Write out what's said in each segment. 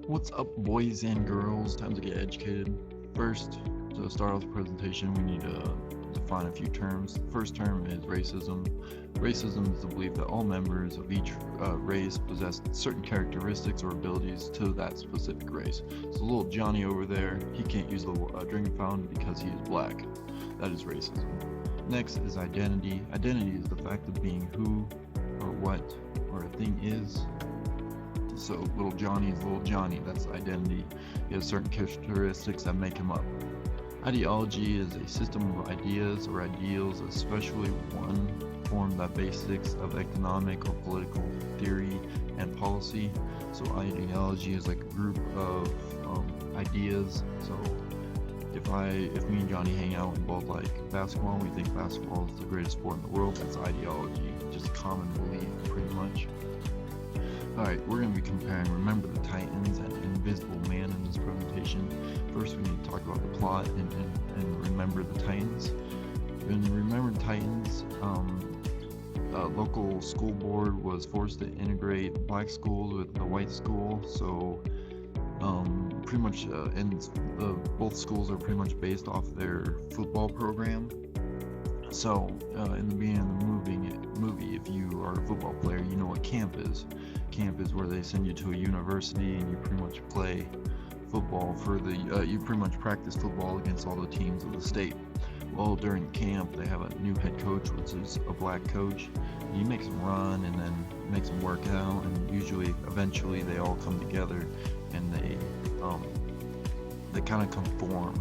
What's up, boys and girls? Time to get educated. First, to start off the presentation, we need to define a few terms. The first term is racism. Racism is the belief that all members of each race possess certain characteristics or abilities to that specific race. So little Johnny over there, he can't use the drinking fountain because he is black. That is racism. Next is identity. Identity is the fact of being who or what or a thing is. So little Johnny is little Johnny, that's identity. He has certain characteristics that make him up. Ideology is a system of ideas or ideals, especially one formed by basics of economic or political theory and policy. So ideology is like a group of ideas. So if me and Johnny hang out and both like basketball, we think basketball is the greatest sport in the world, that's ideology, just a common belief pretty much. Alright, we're going to be comparing Remember the Titans and Invisible Man in this presentation. First, we need to talk about the plot and Remember the Titans. In Remember the Titans, a local school board was forced to integrate black schools with the white school, so pretty much both schools are pretty much based off their football program. So, in the beginning of the movie, if you are a football player, you know what camp is. Camp is where they send you to a university and you pretty much play football you pretty much practice football against all the teams of the state. Well, during camp, they have a new head coach, which is a black coach. He makes them run and then makes them work out, and eventually, they all come together and they kind of conform.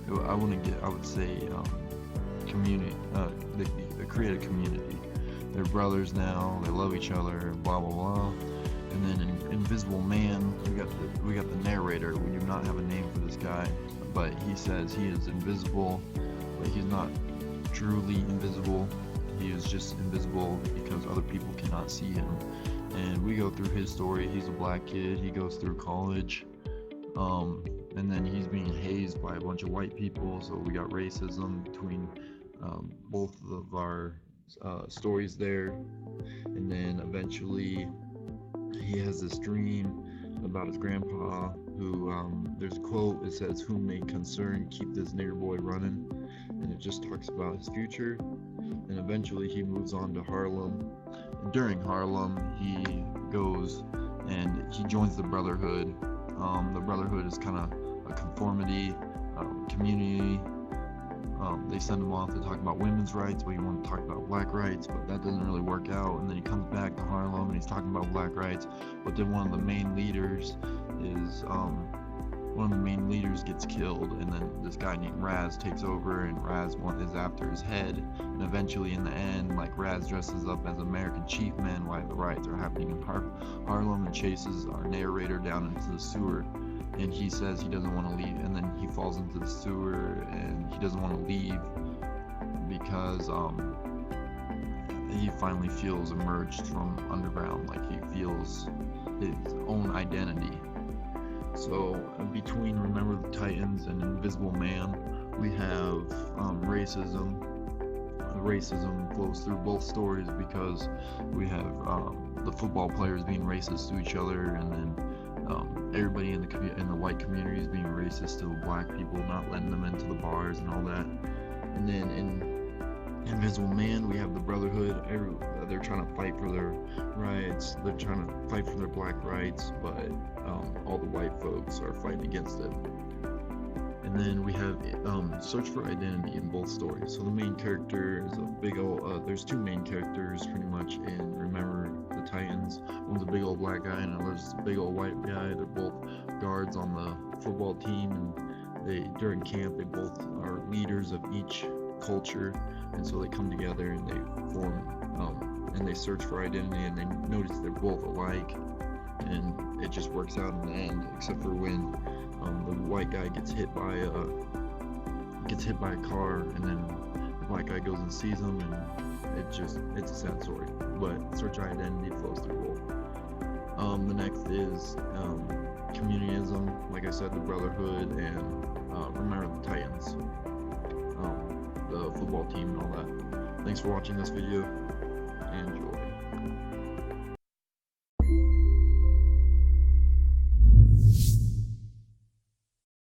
I would say, community. They create a community. They're brothers now. They love each other. Blah blah blah. And then in Invisible Man, we got the narrator. We do not have a name for this guy, but he says he is invisible, but he's not truly invisible. He is just invisible because other people cannot see him. And we go through his story. He's a black kid. He goes through college. And then he's being hazed by a bunch of white people. So we got racism between both of our stories there. And then eventually he has this dream about his grandpa who there's a quote, it says, "Whom may concern, keep this nigger boy running," and it just talks about his future. And eventually he moves on to Harlem, and during Harlem he goes and he joins the Brotherhood. The Brotherhood is kind of a conformity community. They send him off to talk about women's rights, but he wanted to talk about black rights, but that doesn't really work out. And then he comes back to Harlem and he's talking about black rights, but then one of the main leaders gets killed, and then this guy named Raz takes over, and Raz is after his head. And eventually, in the end, like, Raz dresses up as American chief man while the riots are happening in Harlem and chases our narrator down into the sewer. And he says he doesn't want to leave, and then he falls into the sewer and he doesn't want to leave because he finally feels emerged from underground, like he feels his own identity. So between Remember the Titans and Invisible Man, we have racism. Racism flows through both stories because we have the football players being racist to each other, and then everybody in the white community is being racist to black people, not letting them into the bars and all that. And then in Invisible Man, we have the Brotherhood. They're trying to fight for their rights. They're trying to fight for their black rights, but all the white folks are fighting against it. And then we have search for identity in both stories. So the main character is a big old. There's two main characters pretty much in Remember the Titans. One's a big old black guy, and another's a big old white guy. They're both guards on the football team, and during camp they both are leaders of each culture, and so they come together and they form and they search for identity, and they notice they're both alike, and it just works out in the end, except for when the white guy gets hit by a car, and then the black guy goes and sees him, and it's a sad story. But search identity flows through both. The next is communalism, like I said, the Brotherhood, and Remember the Titans, the football team and all that. Thanks for watching this video.